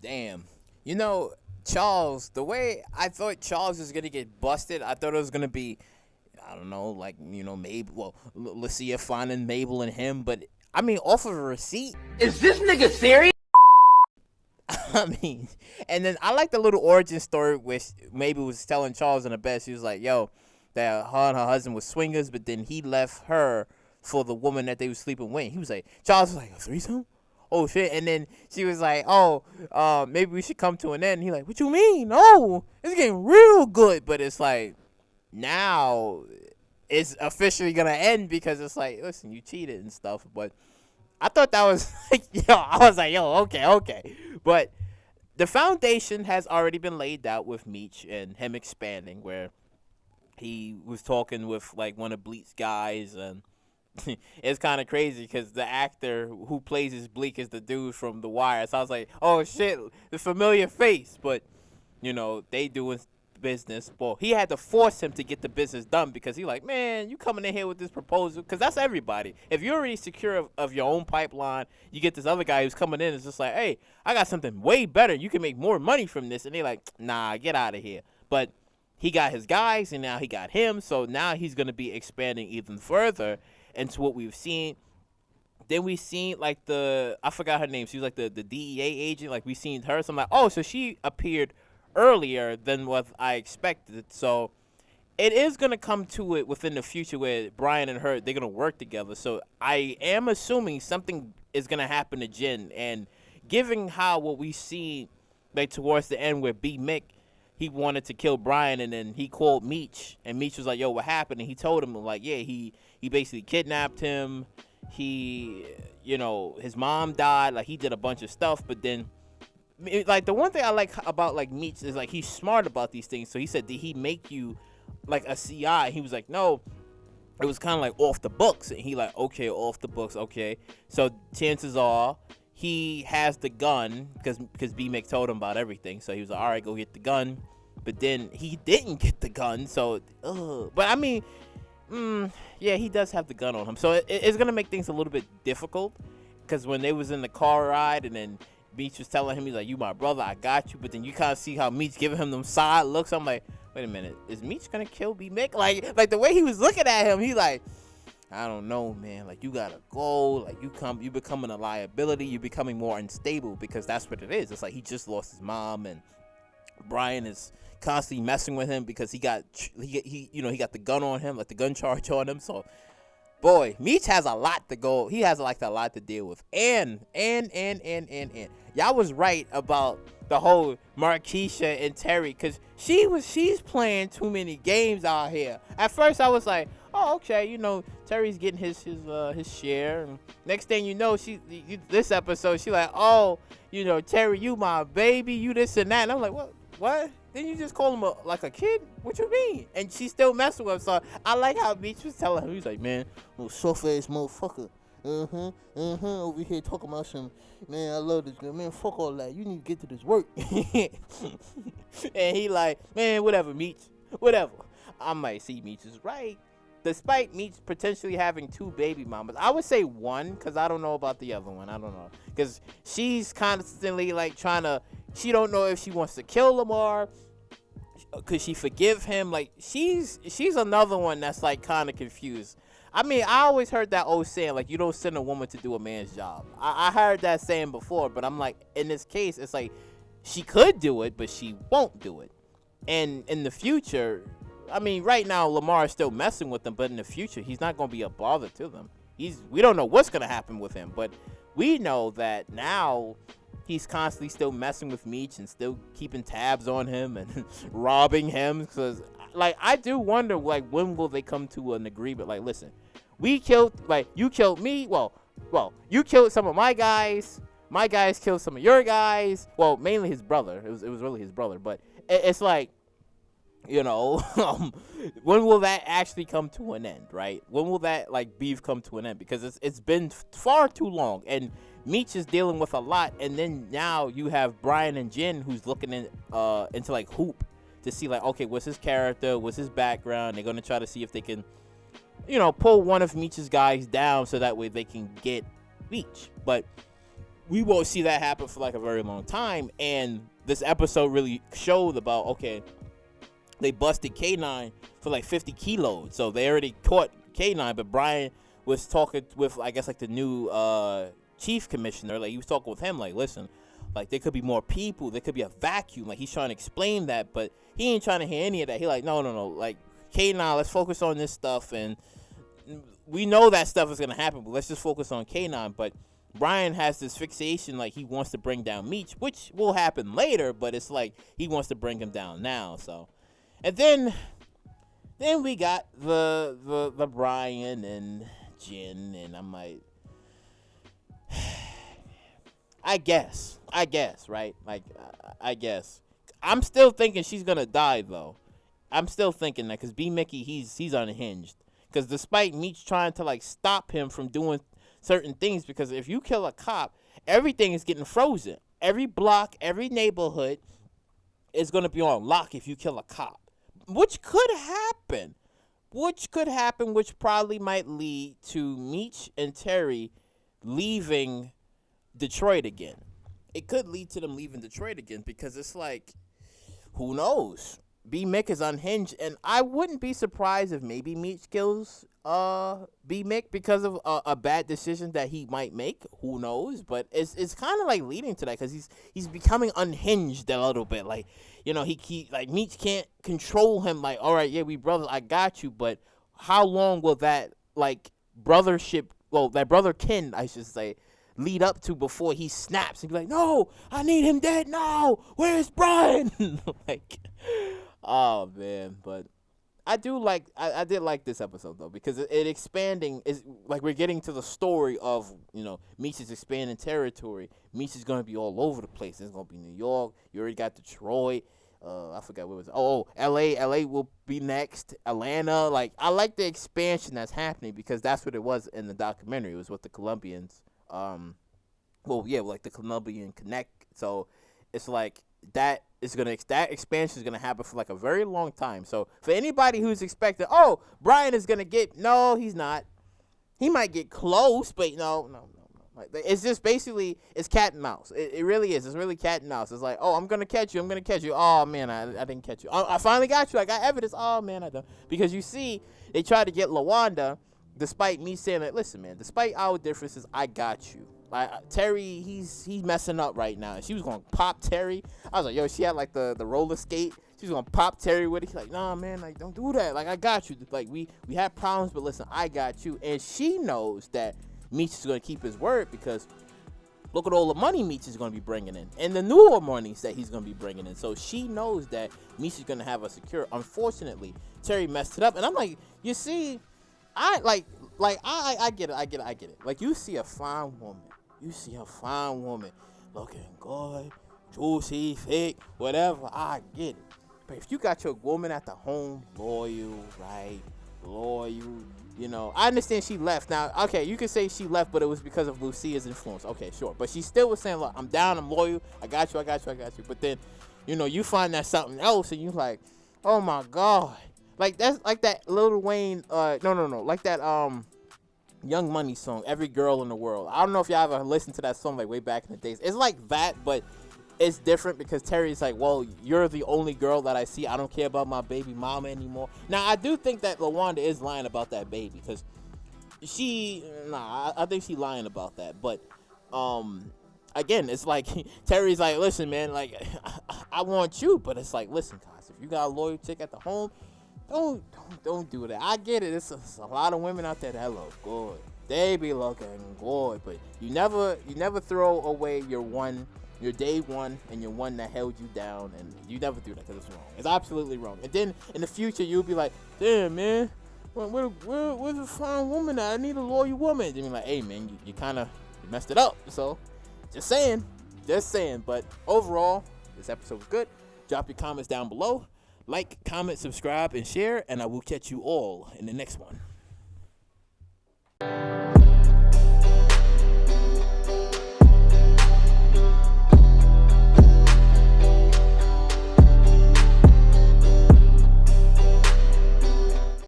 Damn. You know, Charles, the way I thought Charles was gonna get busted, I thought it was gonna be, I don't know, like, Mabel. Well, Lucia finding Mabel and him, but I mean, off of a receipt. Is this nigga serious? I mean, and then I like the little origin story which Mabel was telling Charles in the bed. She was like, "Yo, that her and her husband was swingers, but then he left her for the woman that they was sleeping with." He was like, Charles was like, "A threesome? Oh shit!" And then she was like, "Oh, maybe we should come to an end." He like, "What you mean? No, it's getting real good." But it's like now it's officially gonna end because it's like, listen, you cheated and stuff. But I thought that was like, yo, I was like, yo, okay, okay. But the foundation has already been laid out with Meech and him expanding, where he was talking with like one of Bleak's guys, and it's kind of crazy because the actor who plays his Bleak is the dude from The Wire. So I was like, oh shit, the familiar face. But they doing business. Well, he had to force him to get the business done because he like, man, you coming in here with this proposal, because that's everybody. If you're already secure of your own pipeline, you get this other guy who's coming in. It's just like, hey, I got something way better. You can make more money from this, and they like, nah, get out of here. But he got his guys, and now he got him. So now he's gonna be expanding even further into what we've seen. Then we seen like I forgot her name. She was like the DEA agent. Like we seen her. So I'm like, oh, so she appeared earlier than what I expected. So it is gonna come to it within the future where Brian and her, they're gonna work together. So I am assuming something is gonna happen to Jen. And given how what we see like towards the end where B Mick, he wanted to kill Brian, and then he called Meech, and Meech was like, yo, what happened? And he told him like, yeah, he basically kidnapped him. He, his mom died. Like he did a bunch of stuff, but then like the one thing I like about like Meech is like he's smart about these things. So he said, did he make you like a CI? He was like, no, it was kind of like off the books. And he like, okay, off the books, okay. So chances are he has the gun because B Mick told him about everything. So he was like, all right, go get the gun. But then he didn't get the gun. So, but I mean, yeah, he does have the gun on him. So it's gonna make things a little bit difficult because when they was in the car ride and then Meech was telling him, he's like, you my brother, I got you. But then you kind of see how Meech giving him them side looks. I'm like, wait a minute, is Meech gonna kill B Mick? Like the way he was looking at him, he like, I don't know, man. Like you gotta go. Like you becoming a liability. You becoming more unstable because that's what it is. It's like he just lost his mom, and Brian is constantly messing with him because he got the gun on him, like the gun charge on him. So boy, Meech has a lot to go. He has like a lot to deal with. And y'all was right about the whole Markeisha and Terry, because she's playing too many games out here. At first I was like, oh, okay, Terry's getting his share. And next thing you know, this episode she like, oh, Terry, you my baby, you this and that. And I'm like, what? Didn't you just call him like a kid? What you mean? And she's still messing with him. So I like how Meech was telling him. He's like, man, little soft-ass motherfucker. Over here talking about some, man, I love this girl. Man, fuck all that. You need to get to this work. And he like, man, whatever, Meech. Whatever. I might see Meech is right. Despite Meech potentially having 2 baby mamas, I would say 1, because I don't know about the other one. I don't know. Because she's constantly like she don't know if she wants to kill Lamar. Could she forgive him? Like she's another one that's like kind of confused. I mean, I always heard that old saying, like, you don't send a woman to do a man's job. I heard that saying before, but I'm like, in this case, it's like she could do it, but she won't do it. And in the future, I mean, right now Lamar is still messing with them, but in the future, he's not going to be a bother to them. We don't know what's going to happen with him, but we know that now he's constantly still messing with Meech and still keeping tabs on him and robbing him. Because, like, I do wonder, like, when will they come to an agreement? Like, listen, you killed me. Well, you killed some of my guys. My guys killed some of your guys. Well, mainly his brother. It was really his brother. But it's like, when will that actually come to an end, right? When will that like beef come to an end? Because it's been far too long, and Meech is dealing with a lot, and then now you have Brian and Jen who's looking into like Hoop to see like, okay, what's his character, what's his background. They're gonna try to see if they can, pull one of Meech's guys down so that way they can get Meech. But we won't see that happen for like a very long time. And this episode really showed about, okay, they busted K9 for like 50 kilos. So they already caught K9, but Brian was talking with, I guess, like the new chief commissioner. Like, he was talking with him, like, listen, like, there could be more people. There could be a vacuum. Like, he's trying to explain that, but he ain't trying to hear any of that. He like, no. Like, K9, let's focus on this stuff. And we know that stuff is going to happen, but let's just focus on K9. But Brian has this fixation, like, he wants to bring down Meech, which will happen later, but it's like he wants to bring him down now. So, and then we got the Brian and Jen, and I'm like, I guess, right? Like, I guess. I'm still thinking she's gonna die, though. I'm still thinking that, because B. Mickey, he's unhinged. Because despite Meech trying to, like, stop him from doing certain things, because if you kill a cop, everything is getting frozen. Every block, every neighborhood is gonna be on lock if you kill a cop. Which could happen. Which probably might lead to Meech and Terry leaving Detroit again. It could lead to them leaving Detroit again, because it's like, who knows? B. Mick is unhinged, and I wouldn't be surprised if maybe Meech kills B. Mick because of a bad decision that he might make. Who knows? But it's kind of like leading to that, because he's becoming unhinged a little bit. Like, you know, he like, Meech can't control him. Like, all right, yeah, we brothers, I got you, but how long will that, like, brothership, well, that brother kin, I should say, lead up to before he snaps and be like, no, I need him dead. No, where's Brian? Like, oh man. But I did like this episode, though, because it expanding is like, we're getting to the story of, you know, Meech's expanding territory. Meech is going to be all over the place. It's going to be New York. You already got Detroit. I forgot where it was. Oh, LA will be next. Atlanta. Like, I like the expansion that's happening, because that's what it was in the documentary. It was with the Colombians. Like the Colombian Connect. So it's like that expansion is gonna happen for like a very long time. So for anybody who's expecting, oh, Brian is gonna get, no, he's not. He might get close, but no. Like, it's just basically, it's cat and mouse. It really is. It's really cat and mouse. It's like, oh, I'm gonna catch you. Oh man, I didn't catch you. I finally got you. I got evidence. Oh man, I don't. Because you see, they tried to get LaWanda, despite me saying that, listen, man, despite our differences, I got you. Like, Terry, he's messing up right now. She was gonna pop Terry. I was like, yo, she had like the roller skate. She was gonna pop Terry with it. She's like, nah, man, like, don't do that. Like, I got you. Like, we had problems, but listen, I got you. And she knows that Meech is gonna keep his word, because look at all the money Meech is gonna be bringing in, and the newer monies that he's gonna be bringing in. So she knows that Meech is gonna have us secure. Unfortunately, Terry messed it up, and I'm like, you see, I get it. Like, you see a fine woman, looking good, juicy, thick, whatever, I get it. But if you got your woman at the home, loyal, you know, I understand she left. Now, okay, you could say she left, but it was because of Lucia's influence. Okay, sure. But she still was saying, look, I'm down, I'm loyal, I got you. But then, you know, you find that something else, and you like, oh my God. Like, that's like that Lil Wayne, no, like that, Young Money song, Every Girl in the World. I don't know if y'all ever listened to that song, like, way back in the days. It's like that, but it's different, because Terry's like, well, you're the only girl that I see. I don't care about my baby mama anymore. Now, I do think that LaWanda is lying about that baby, because I think she's lying about that. But, again, it's like, Terry's like, listen, man, like, I want you, but it's like, listen, guys, if you got a loyal chick at the home, don't do that. I get it. It's a lot of women out there that look good. They be looking good, but you never throw away your day one, and your one that held you down, and you never do that, because it's wrong. It's absolutely wrong. And then in the future, you'll be like, damn, man, where's a fine woman at? I need a loyal woman. And you're like, hey, man, you kind of messed it up. So just saying. But overall, this episode was good. Drop your comments down below. Like, comment, subscribe, and share, and I will catch you all in the next one.